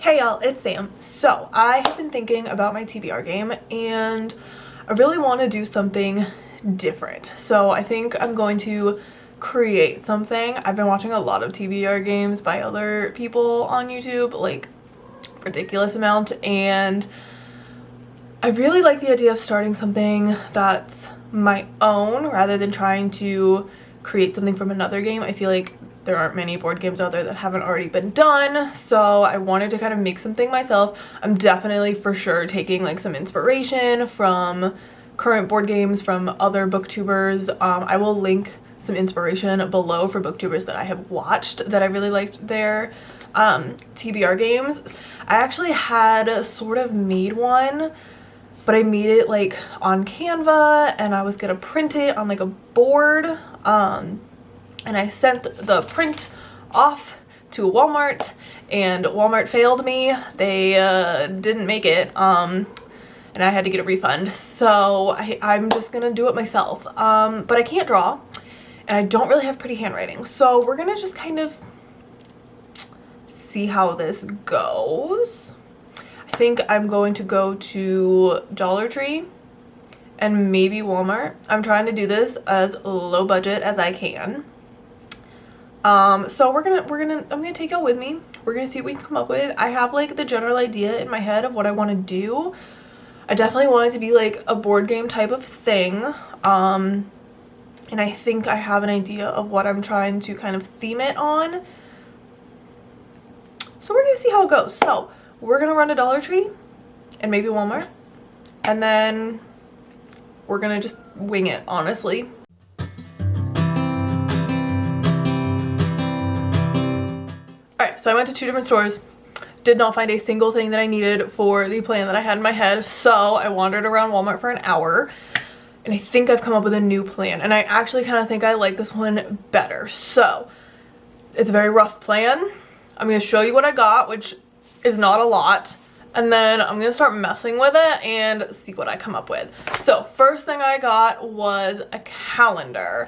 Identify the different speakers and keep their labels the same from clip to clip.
Speaker 1: Hey y'all, it's Sam. So I have been thinking about my TBR game and I really want to do something different. So I think I'm going to create something. I've been watching a lot of TBR games by other people on YouTube, like ridiculous amount, and I really like the idea of starting something that's my own rather than trying to create something from another game. I feel like there aren't many board games out there that haven't already been done, so I wanted to kind of make something myself. I'm definitely for sure taking like some inspiration from current board games from other booktubers. I will link some inspiration below for booktubers that I have watched that I really liked their TBR games. I actually had sort of made one, but I made it like on Canva and I was gonna print it on like a board, and I sent the print off to Walmart and Walmart failed me. They didn't make it, and I had to get a refund. So I'm just gonna do it myself. But I can't draw and I don't really have pretty handwriting. So we're gonna just kind of see how this goes. I think I'm going to go to Dollar Tree and maybe Walmart. I'm trying to do this as low budget as I can. So I'm gonna take y'all with me. We're gonna see what we can come up with. I have like the general idea in my head of what I want to do. I definitely want it to be like a board game type of thing. And I think I have an idea of what I'm trying to kind of theme it on. So we're gonna see how it goes. So we're gonna run to Dollar Tree and maybe Walmart, and then we're gonna just wing it, honestly. Alright, so I went to 2 different stores, did not find a single thing that I needed for the plan that I had in my head, so I wandered around Walmart for an hour, and I think I've come up with a new plan, and I actually kind of think I like this one better. So, it's a very rough plan. I'm going to show you what I got, which is not a lot, and then I'm going to start messing with it and see what I come up with. So, first thing I got was a calendar.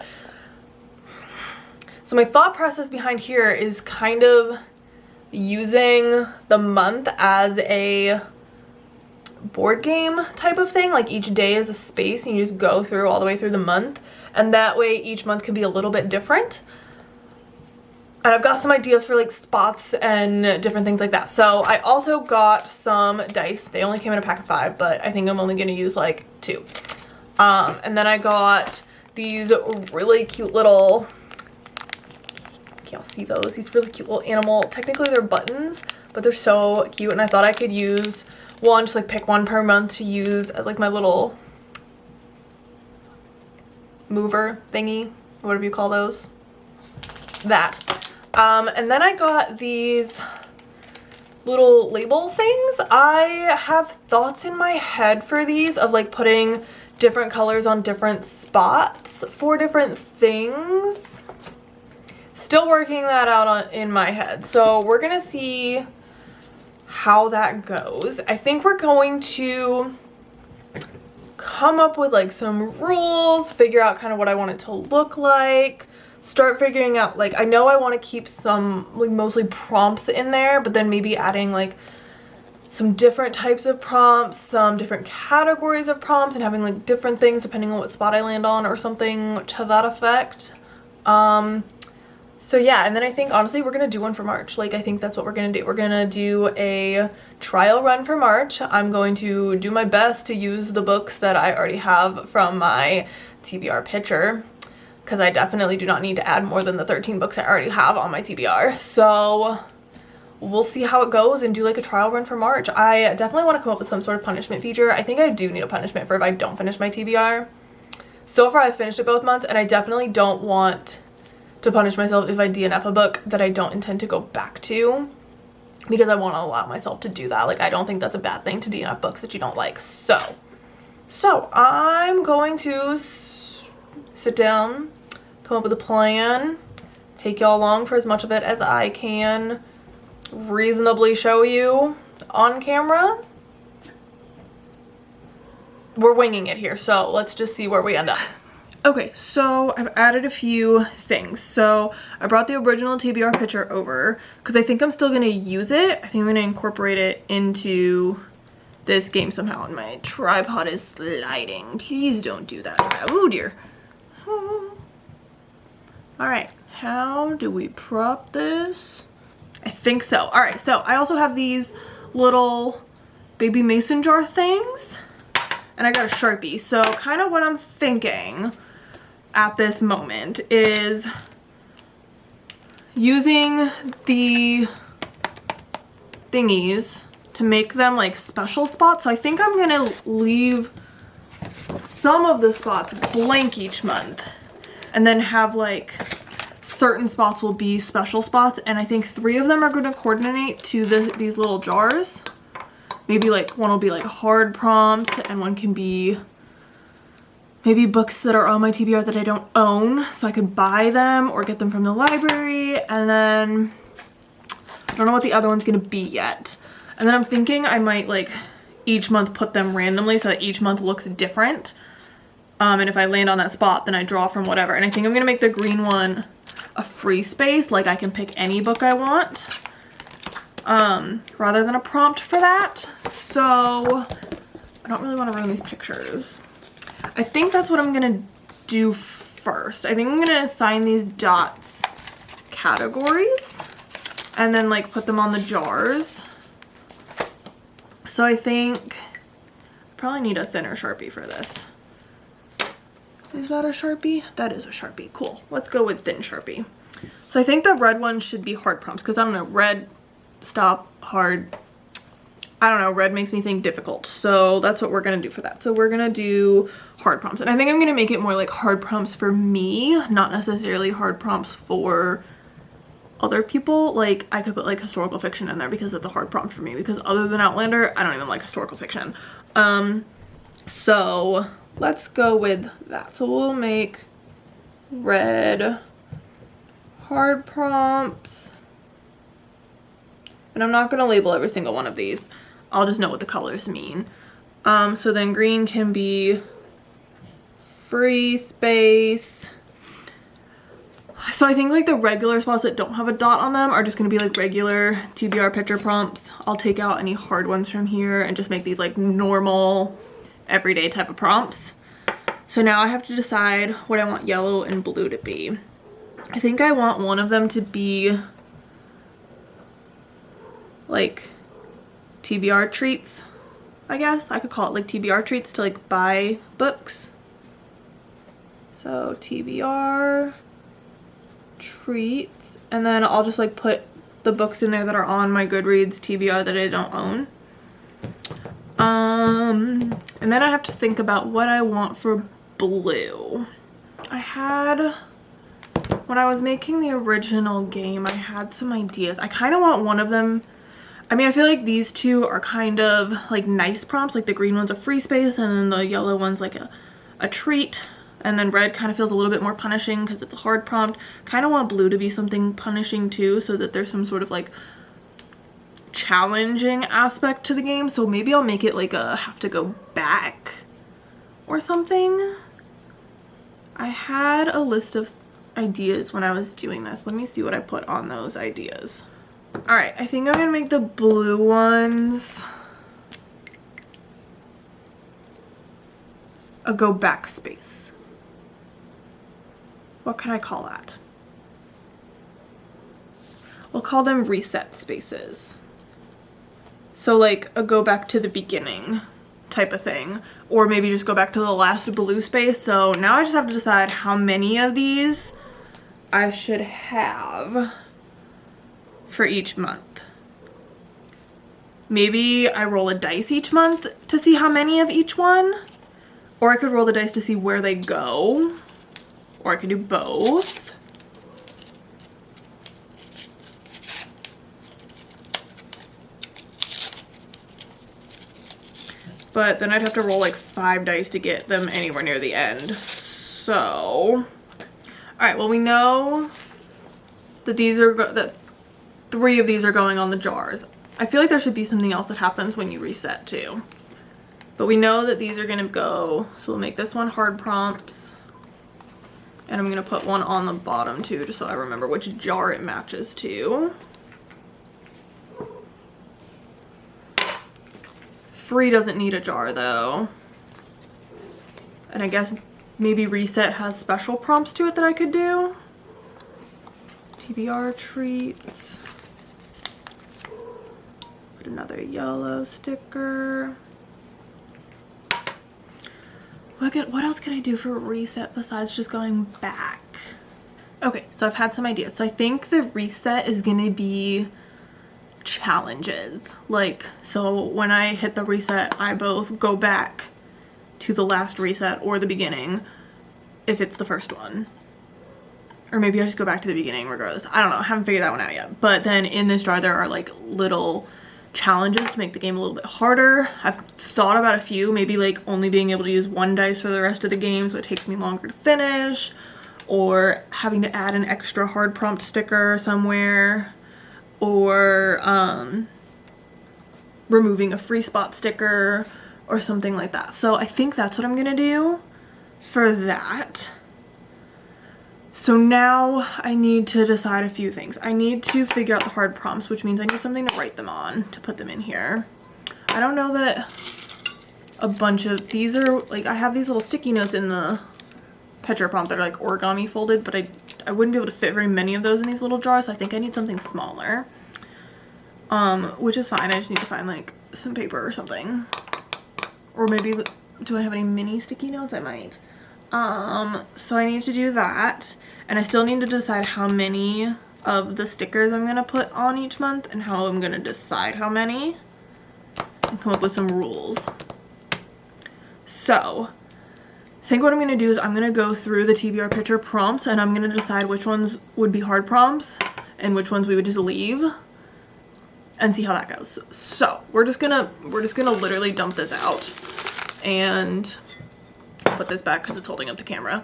Speaker 1: So my thought process behind here is kind of using the month as a board game type of thing. Like each day is a space and you just go through all the way through the month. And that way each month can be a little bit different. And I've got some ideas for like spots and different things like that. So I also got some dice. They only came in a pack of 5, but I think I'm only going to use like 2. And then I got these really cute little... Y'all see those? These really cute little animal, technically they're buttons, but they're so cute, and I thought I could use one, just like pick one per month to use as like my little mover thingy, whatever you call those. That. And then I got these little label things. I have thoughts in my head for these of like putting different colors on different spots for different things. Still working that out in my head. So we're gonna see how that goes. I think we're going to come up with like some rules, figure out kind of what I want it to look like, start figuring out, like, I know I want to keep some like mostly prompts in there, but then maybe adding like some different types of prompts, some different categories of prompts, and having like different things depending on what spot I land on or something to that effect. So yeah, and then I think honestly we're gonna do one for March. Like I think that's what we're gonna do. We're gonna do a trial run for March. I'm going to do my best to use the books that I already have from my TBR pitcher, because I definitely do not need to add more than the 13 books I already have on my TBR. So we'll see how it goes and do like a trial run for March. I definitely want to come up with some sort of punishment feature. I think I do need a punishment for if I don't finish my TBR. So far I've finished it both months, and I definitely don't want to punish myself if I DNF a book that I don't intend to go back to, because I want to allow myself to do that. Like I don't think that's a bad thing to DNF books that you don't like. So I'm going to sit down, come up with a plan, take y'all along for as much of it as I can reasonably show you on camera. We're winging it here, so let's just see where we end up. Okay, so I've added a few things. So I brought the original TBR picture over because I think I'm still going to use it. I think I'm going to incorporate it into this game somehow. And my tripod is sliding. Please don't do that. Oh dear. Oh. All right, how do we prop this? I think so. All right, so I also have these little baby mason jar things. And I got a Sharpie. So kind of what I'm thinking at this moment is using the thingies to make them like special spots. So I think I'm gonna leave some of the spots blank each month and then have like certain spots will be special spots, and I think 3 of them are going to coordinate to these little jars. Maybe like one will be like hard prompts and one can be maybe books that are on my TBR that I don't own, so I could buy them or get them from the library. And then I don't know what the other one's gonna be yet. And then I'm thinking I might like each month put them randomly so that each month looks different. And if I land on that spot, then I draw from whatever. And I think I'm gonna make the green one a free space, like I can pick any book I want, rather than a prompt for that. So I don't really want to ruin these pictures. I think that's what I'm gonna do first. I think I'm gonna assign these dots categories and then like put them on the jars. So I think I probably need a thinner Sharpie for this. Is that a Sharpie? That is a Sharpie. Cool. Let's go with thin Sharpie. So I think the red one should be hard prompts because I don't know, red, stop, hard. I don't know, red makes me think difficult. So that's what we're gonna do for that. So we're gonna do hard prompts. And I think I'm gonna make it more like hard prompts for me, not necessarily hard prompts for other people. Like I could put like historical fiction in there because it's a hard prompt for me, because other than Outlander, I don't even like historical fiction. So let's go with that. So we'll make red hard prompts. And I'm not gonna label every single one of these. I'll just know what the colors mean. So then green can be free space. So I think like the regular spots that don't have a dot on them are just gonna be like regular TBR picture prompts. I'll take out any hard ones from here and just make these like normal, everyday type of prompts. So now I have to decide what I want yellow and blue to be. I think I want one of them to be like TBR treats, I guess. I could call it like TBR treats to like buy books. So TBR treats, and then I'll just like put the books in there that are on my Goodreads TBR that I don't own. And then I have to think about what I want for blue. When I was making the original game, I had some ideas. I kind of want one of them. I mean, I feel like these two are kind of like nice prompts, like the green one's a free space and then the yellow one's like a treat. And then red kind of feels a little bit more punishing because it's a hard prompt. Kind of want blue to be something punishing too, so that there's some sort of like challenging aspect to the game. So maybe I'll make it like a have to go back or something. I had a list of ideas when I was doing this. Let me see what I put on those ideas. All right, I think I'm gonna make the blue ones a go back space. What can I call that? We'll call them reset spaces. So like a go back to the beginning type of thing, or maybe just go back to the last blue space. So now I just have to decide how many of these I should have for each month. Maybe I roll a dice each month to see how many of each one, or I could roll the dice to see where they go, or I could do both. But then I'd have to roll like 5 dice to get them anywhere near the end. So, all right, well, we know that that 3 of these are going on the jars. I feel like there should be something else that happens when you reset too. But we know that these are gonna go, so we'll make this one hard prompts. And I'm gonna put one on the bottom too, just so I remember which jar it matches to. Free doesn't need a jar though. And I guess maybe Reset has special prompts to it that I could do. TBR treats. Put another yellow sticker. What else could I do for Reset besides just going back? Okay, so I've had some ideas. So I think the Reset is gonna be challenges. Like, so when I hit the reset, I both go back to the last reset or the beginning if it's the first one. Or maybe I just go back to the beginning regardless. I don't know. I haven't figured that one out yet. But then in this jar, there are like little challenges to make the game a little bit harder. I've thought about a few, maybe like only being able to use one dice for the rest of the game so it takes me longer to finish, or having to add an extra hard prompt sticker somewhere, or removing a free spot sticker or something like that. So I think that's what I'm gonna do for that. So now I need to decide a few things. I need to figure out the hard prompts, which means I need something to write them on to put them in here. I don't know that a bunch of these are like, I have these little sticky notes in the picture prompt that are like origami folded, but I wouldn't be able to fit very many of those in these little jars. So I think I need something smaller, which is fine. I just need to find like some paper or something, or maybe, do I have any mini sticky notes? I might. So I need to do that, and I still need to decide how many of the stickers I'm gonna put on each month and how I'm gonna decide how many and come up with some rules. So I think what I'm gonna do is I'm gonna go through the TBR picture prompts and I'm gonna decide which ones would be hard prompts and which ones we would just leave and see how that goes. So we're just gonna literally dump this out and put this back because it's holding up the camera,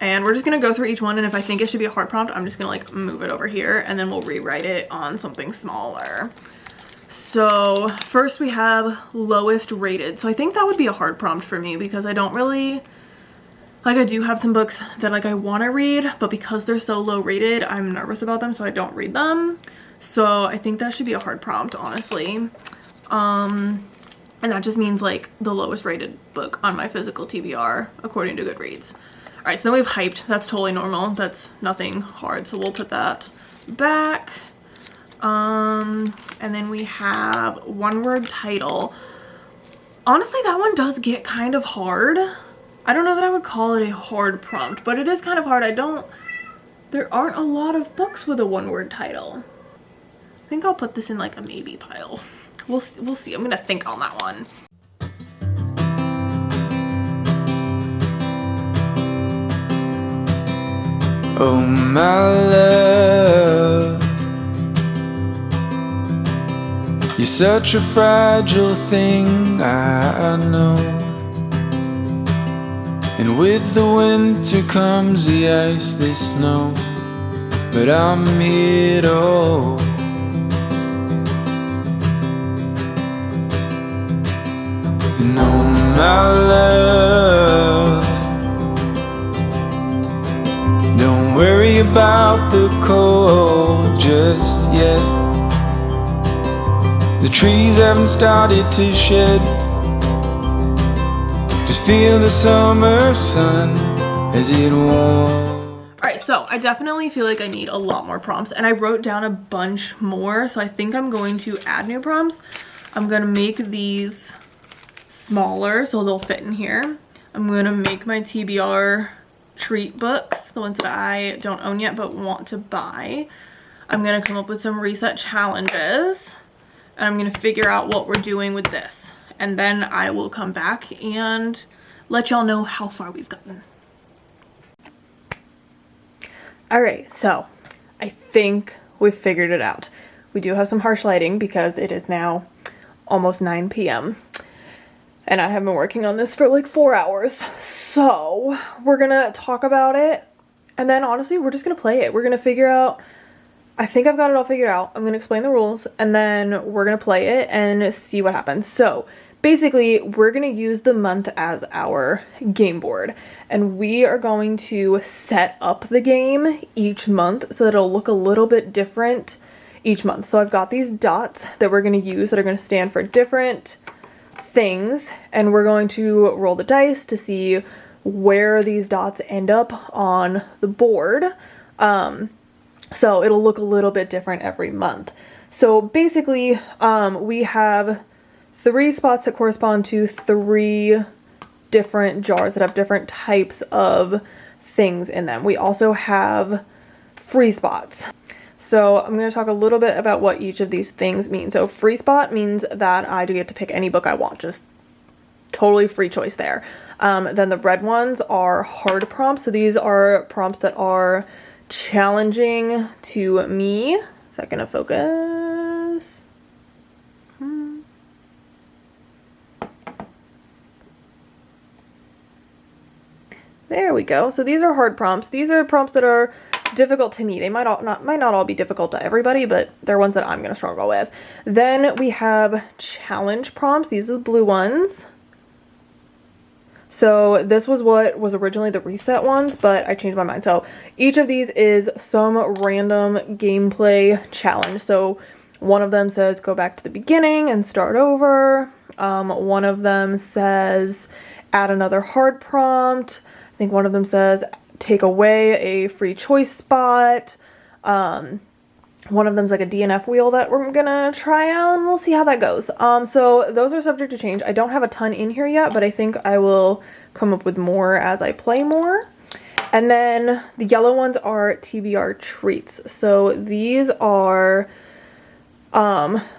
Speaker 1: and we're just gonna go through each one, and if I think it should be a hard prompt, I'm just gonna like move it over here and then we'll rewrite it on something smaller. So first we have lowest rated. So I think that would be a hard prompt for me because I don't really, like, I do have some books that like I want to read, but because they're so low rated, I'm nervous about them, so I don't read them. So I think that should be a hard prompt, honestly. And that just means like the lowest rated book on my physical TBR according to Goodreads. All right, so then we have hyped. That's totally normal. That's nothing hard. So we'll put that back. And then we have one word title. Honestly, that one does get kind of hard. I don't know that I would call it a hard prompt, but it is kind of hard. There aren't a lot of books with a one word title. I think I'll put this in like a maybe pile. We'll see. I'm gonna think on that one.
Speaker 2: Oh my love, you're such a fragile thing, I know. And with the winter comes the ice, the snow, but I'm here to hold. And oh my love, don't worry about the cold just yet. The trees haven't started to shed. Just feel the summer sun as it warms.
Speaker 1: Alright, so I definitely feel like I need a lot more prompts, and I wrote down a bunch more, so I think I'm going to add new prompts. I'm going to make these smaller so they'll fit in here. I'm going to make my TBR treat books, the ones that I don't own yet but want to buy. I'm going to come up with some reset challenges, and I'm going to figure out what we're doing with this. And then I will come back and let y'all know how far we've gotten. Alright, so I think we've figured it out. We do have some harsh lighting because it is now almost 9 p.m. and I have been working on this for like 4 hours. So we're gonna talk about it, and then honestly we're just gonna play it. We're gonna figure out, I think I've got it all figured out. I'm gonna explain the rules and then we're gonna play it and see what happens. So basically we're going to use the month as our game board, and we are going to set up the game each month so that it'll look a little bit different each month. So I've got these dots that we're going to use that are going to stand for different things, and we're going to roll the dice to see where these dots end up on the board. So it'll look a little bit different every month. So basically, we have 3 spots that correspond to 3 different jars that have different types of things in them. We also have free spots. So I'm going to talk a little bit about what each of these things mean. So free spot means that I do get to pick any book I want, just totally free choice there. Then the red ones are hard prompts. So these are prompts that are challenging to me. Is that going to focus? There we go. So these are hard prompts. These are prompts that are difficult to me. They might not all be difficult to everybody, but they're ones that I'm going to struggle with. Then we have challenge prompts. These are the blue ones. So this was what was originally the reset ones, but I changed my mind. So each of these is some random gameplay challenge. So one of them says go back to the beginning and start over. One of them says add another hard prompt. I think one of them says take away a free choice spot. One of them's like a DNF wheel that we're gonna try out, and we'll see how that goes. So those are subject to change. I don't have a ton in here yet, but I think I will come up with more as I play more. And then the yellow ones are TBR treats. So these are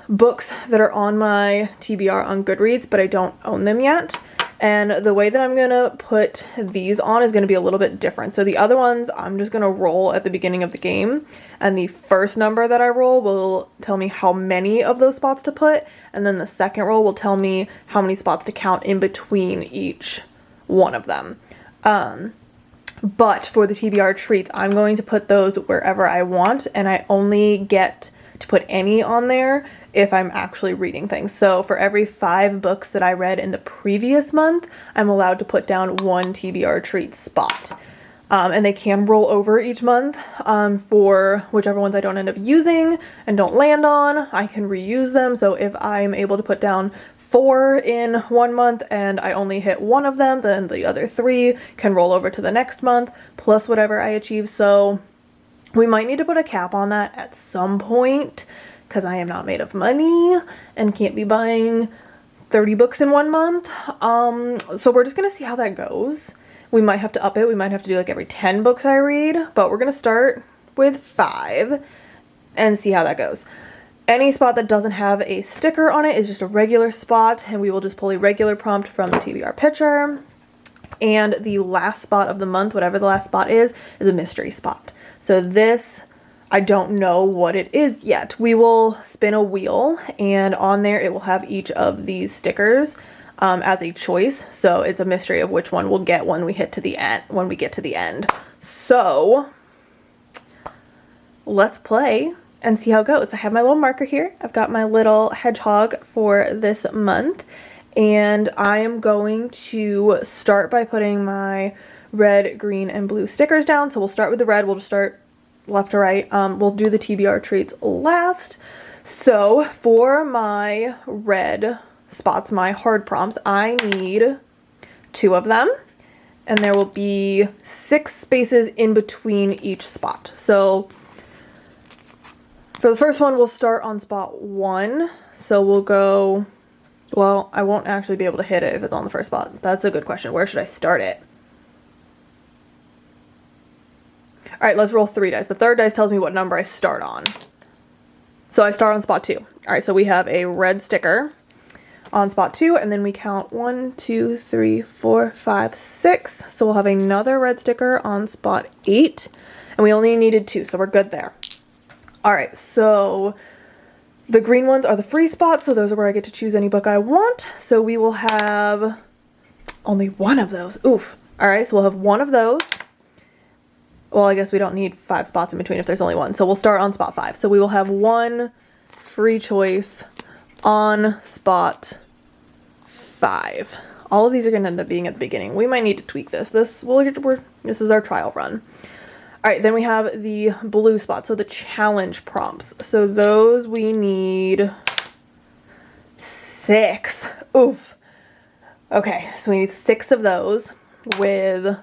Speaker 1: books that are on my TBR on Goodreads, but I don't own them yet. And the way that I'm gonna put these on is gonna be a little bit different. So the other ones, I'm just gonna roll at the beginning of the game, and the first number that I roll will tell me how many of those spots to put, and then the second roll will tell me how many spots to count in between each one of them. But for the TBR treats, I'm going to put those wherever I want, and I only get to put any on there if I'm actually reading things. So for every 5 books that I read in the previous month, I'm allowed to put down 1 TBR treat spot. And they can roll over each month for whichever ones I don't end up using and don't land on. I can reuse them. So if I'm able to put down 4 in one month and I only hit 1 of them, then the other 3 can roll over to the next month, plus whatever I achieve. So we might need to put a cap on that at some point, because I am not made of money and can't be buying 30 books in one month. So we're just gonna see how that goes. We might have to up it. We might have to do like every 10 books I read, but we're gonna start with 5 and see how that goes. Any spot that doesn't have a sticker on it is just a regular spot, and we will just pull a regular prompt from the TBR picture. And the last spot of the month, whatever the last spot is a mystery spot. So this, I don't know what it is yet. We will spin a wheel, and on there it will have each of these stickers as a choice. So it's a mystery of which one we'll get when we get to the end. So let's play and see how it goes. I have my little marker here. I've got my little hedgehog for this month, and I am going to start by putting my red, green, and blue stickers down. So we'll start with the red. We'll just start left to right. We'll do the TBR treats last. So for my red spots, my hard prompts, I need 2 of them, and there will be 6 spaces in between each spot. So for the first one, we'll start on spot 1. So we'll go, well, I won't actually be able to hit it if it's on the first spot. That's a good question. Where should I start it? All right, let's roll 3 dice. The third dice tells me what number I start on. So I start on spot 2. All right, so we have a red sticker on spot 2, and then we count 1, 2, 3, 4, 5, 6. So we'll have another red sticker on spot 8, and we only needed 2, so we're good there. All right, so the green ones are the free spots, so those are where I get to choose any book I want. So we will have only 1 of those. Oof. All right, so we'll have 1 of those. Well, I guess we don't need 5 spots in between if there's only 1. So we'll start on spot 5. So we will have 1 free choice on spot 5. All of these are going to end up being at the beginning. We might need to tweak this. This is our trial run. All right, then we have the blue spots, so the challenge prompts. So those we need 6. Oof. Okay, so we need 6 of those with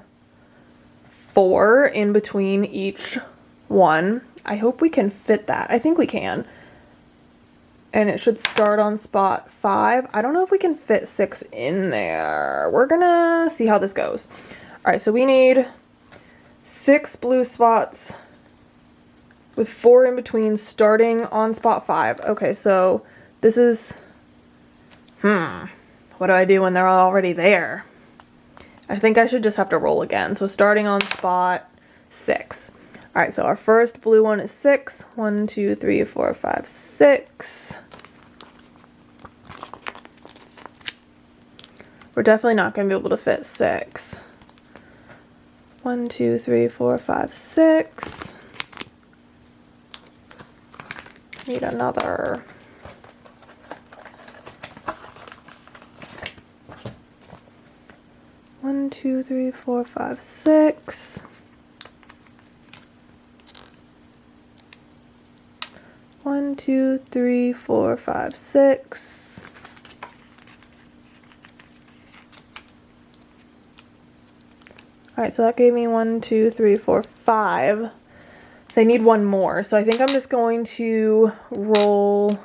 Speaker 1: 4 in between each one. I hope we can fit that. I think we can. And it should start on spot 5. I don't know if we can fit 6 in there. We're gonna see how this goes. All right, so we need 6 blue spots with 4 in between starting on spot 5. Okay, so this is, what do I do when they're already there? I think I should just have to roll again. So starting on spot 6. All right, so our first blue one is 6. 1, 2, 3, 4, 5, 6. We're definitely not going to be able to fit 6. 1, 2, 3, 4, 5, 6. Need another. One, 2, 3, 4, 5, 6. One, 2, 3, 4, 5, 6. All right, so that gave me 1, 2, 3, 4, 5. So I need one more. So I think I'm just going to roll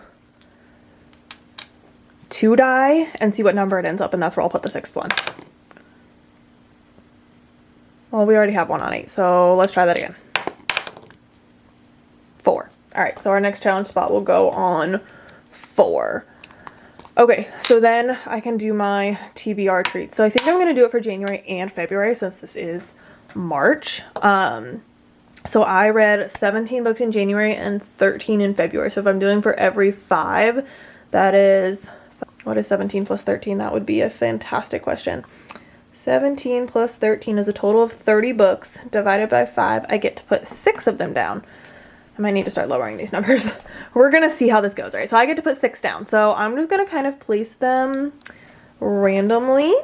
Speaker 1: 2 die and see what number it ends up, and that's where I'll put the 6th one. Well, we already have one on 8, so let's try that again. 4. All right, so our next challenge spot will go on 4. Okay, so then I can do my TBR treat. So I think I'm going to do it for January and February since this is March. So I read 17 books in January and 13 in February. So if I'm doing for every 5, that is, what is 17 plus 13? That would be a fantastic question. 17 plus 13 is a total of 30 books. Divided by 5, I get to put 6 of them down. I might need to start lowering these numbers. We're gonna see how this goes. All right, so I get to put 6 down. So I'm just gonna kind of place them randomly.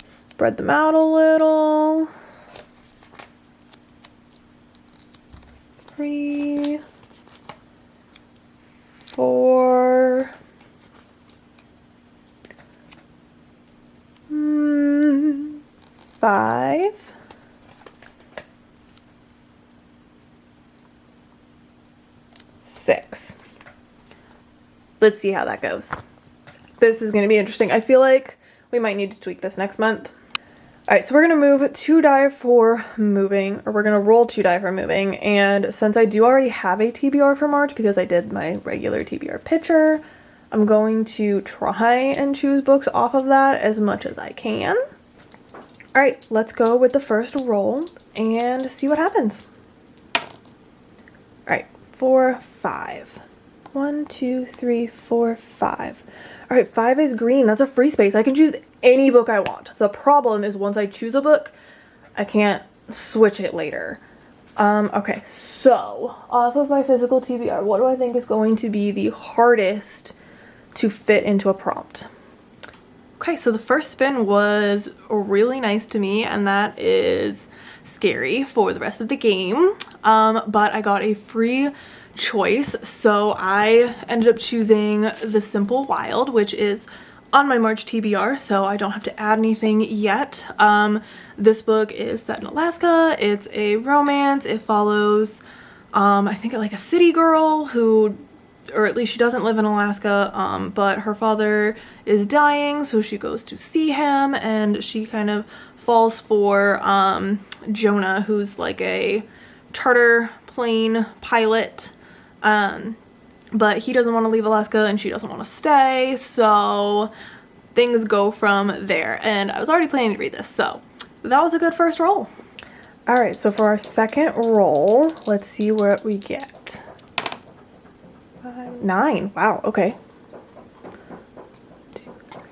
Speaker 1: Spread them out a little. 3, 4, 5, 6. Let's see how that goes. This is going to be interesting. I feel like we might need to tweak this next month. All right, so we're going to move 2 die for moving, or we're going to roll 2 die for moving. And since I do already have a TBR for March because I did my regular TBR picture, I'm going to try and choose books off of that as much as I can. All right, let's go with the first roll and see what happens. All right, 4, 5. 1, 2, 3, 4, 5. All right, 5 is green. That's a free space. I can choose any book I want. The problem is once I choose a book, I can't switch it later. Okay, so off of my physical TBR, what do I think is going to be the hardest to fit into a prompt? Okay, so the first spin was really nice to me, and that is scary for the rest of the game. But I got a free choice, so I ended up choosing The Simple Wild, which is on my March TBR, so I don't have to add anything yet. This book is set in Alaska. It's a romance. It follows, I think like a city girl who, or at least she doesn't live in Alaska, but her father is dying, so she goes to see him, and she kind of falls for Jonah, who's like a charter plane pilot, but he doesn't want to leave Alaska and she doesn't want to stay, so things go from there. And I was already planning to read this, so that was a good first roll. All right, so for our second roll, let's see what we get. 5, 9. Wow, okay. 2, 3, 4, 5,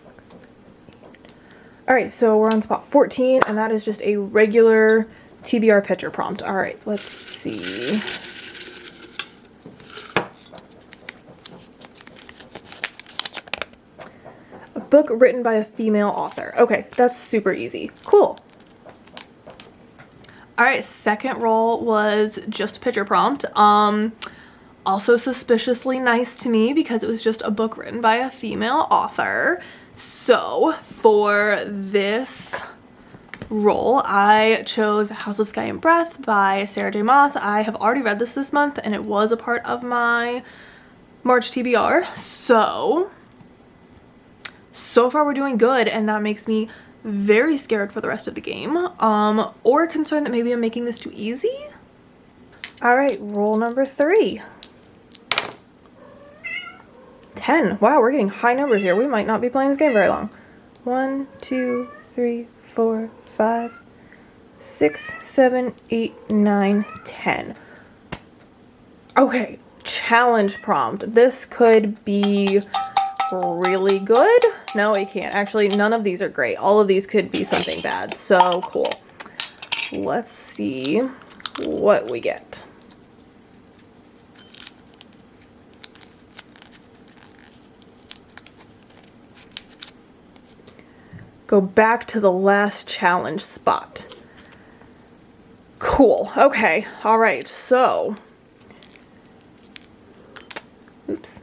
Speaker 1: 6, 7, 8. All right, so we're on spot 14, and that is just a regular TBR picture prompt. All right, let's see. book written by a female author. Okay, that's super easy. Cool. All right, second roll was just a picture prompt. Also suspiciously nice to me because it was just a book written by a female author. So for this roll, I chose House of Sky and Breath by Sarah J. Maas. I have already read this month, and it was a part of my March TBR. So far we're doing good, and that makes me very scared for the rest of the game, or concerned that maybe I'm making this too easy. All right, roll number 3. 10. Wow, we're getting high numbers here. We might not be playing this game very long. 1, 2, 3, 4, 5, 6, 7, 8, 9, 10. Okay, challenge prompt. This could be really good. No, it can't. Actually, none of these are great. All of these could be something bad. So cool. Let's see what we get. Go back to the last challenge spot. Cool. Okay. All right. So, oops.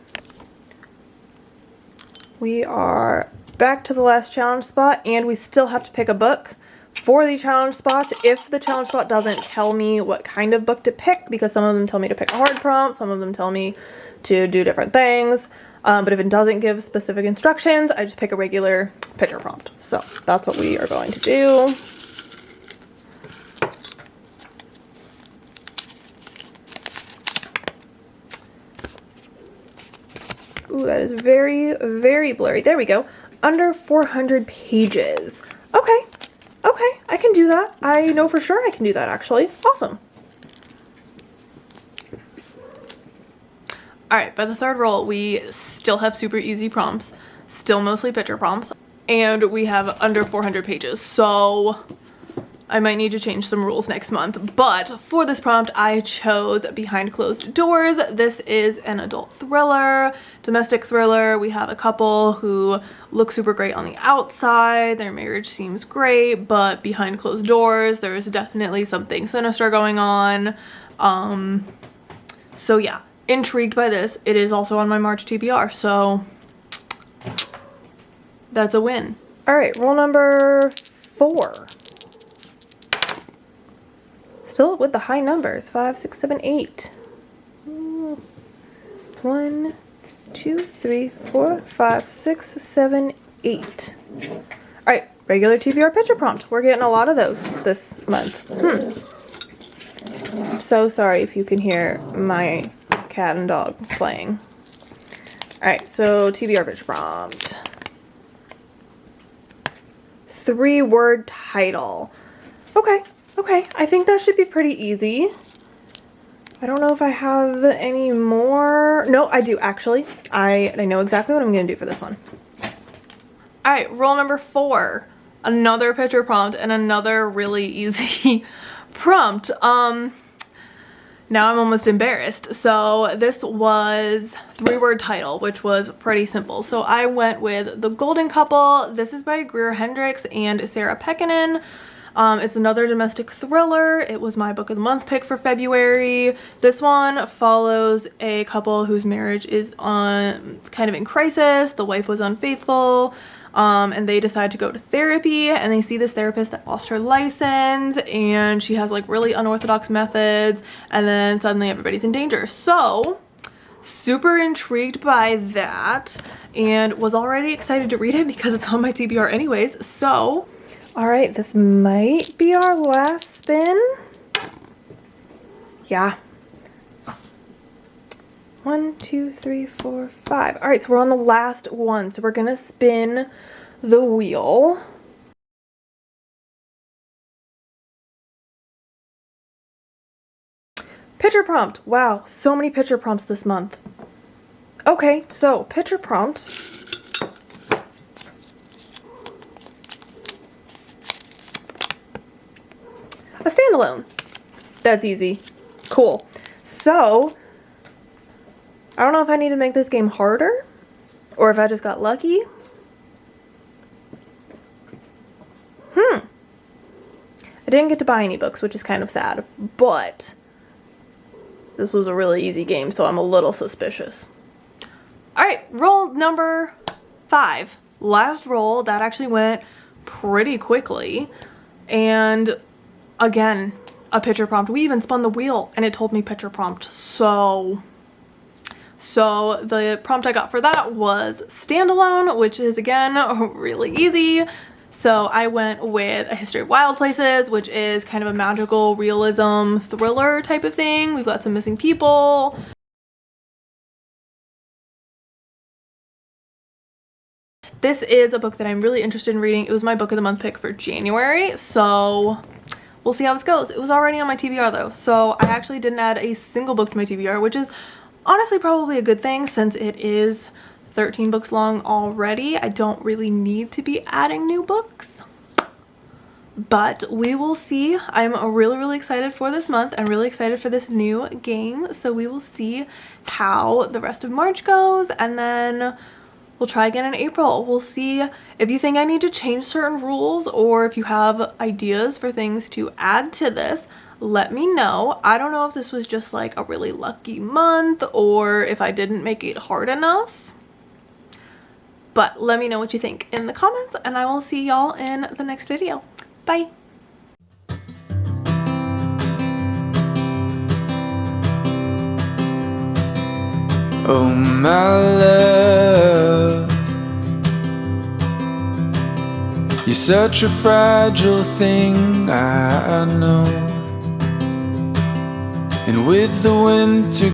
Speaker 1: We are back to the last challenge spot, and we still have to pick a book for the challenge spot. If the challenge spot doesn't tell me what kind of book to pick, because some of them tell me to pick a hard prompt, some of them tell me to do different things. But if it doesn't give specific instructions, I just pick a regular picture prompt. So that's what we are going to do. Ooh, that is very, very blurry. There we go. Under 400 pages. Okay. Okay, I can do that. I know for sure I can do that, actually. Awesome. Alright, by the third roll, we still have super easy prompts, still mostly picture prompts, and we have under 400 pages, so I might need to change some rules next month. But for this prompt, I chose Behind Closed Doors. This is an adult thriller, domestic thriller. We have a couple who look super great on the outside, their marriage seems great, but behind closed doors, there's definitely something sinister going on. So yeah. Intrigued by this. It is also on my March TBR, so that's a win. All right, roll number 4. Still with the high numbers. 5, 6, 7, 8. 1, 2, 3, 4, 5, 6, 7, 8. All right, regular TBR picture prompt. We're getting a lot of those this month. I'm so sorry if you can hear my cat and dog playing. Alright, so TBR picture prompt. 3-word title. Okay, I think that should be pretty easy. I don't know if I have any more. No, I do actually. I know exactly what I'm gonna do for this one. Alright, roll number 4. Another picture prompt and another really easy prompt. Now I'm almost embarrassed. So this was 3-word title, which was pretty simple. So I went with The Golden Couple. This is by Greer Hendricks and Sarah Pekkanen. It's another domestic thriller. It was my book of the month pick for February. This one follows a couple whose marriage is kind of in crisis. The wife was unfaithful. And they decide to go to therapy, and they see this therapist that lost her license, and she has like really unorthodox methods, and then suddenly everybody's in danger. So super intrigued by that, and was already excited to read it because it's on my TBR anyways. So all right, this might be our last spin. Yeah. 1, 2, 3, 4, 5. All right, so we're on the last one. So we're gonna spin the wheel. Picture prompt. Wow, so many picture prompts this month. Okay, so picture prompt. A standalone. That's easy. Cool. So I don't know if I need to make this game harder or if I just got lucky, I didn't get to buy any books, which is kind of sad, but this was a really easy game, so I'm a little suspicious. Alright, roll number 5. Last roll, that actually went pretty quickly. And again, a picture prompt. We even spun the wheel and it told me picture prompt. So the prompt I got for that was standalone, which is again really easy. So I went with A History of Wild Places, which is kind of a magical realism thriller type of thing. We've got some missing people. This is a book that I'm really interested in reading. It was my book of the month pick for January, so we'll see how this goes. It was already on my TBR though, so I actually didn't add a single book to my TBR, which is honestly probably a good thing since it is 13 books long already. I don't really need to be adding new books, but we will see. I'm really excited for this month. I'm really excited for this new game, so we will see how the rest of March goes, and then we'll try again in April. We'll see if you think I need to change certain rules or if you have ideas for things to add to this. Let me know. I don't know if this was just like a really lucky month or if I didn't make it hard enough. But let me know what you think in the comments, and I will see y'all in the next video. Bye.
Speaker 2: Oh my love, you're such a fragile thing, I know. And with the winter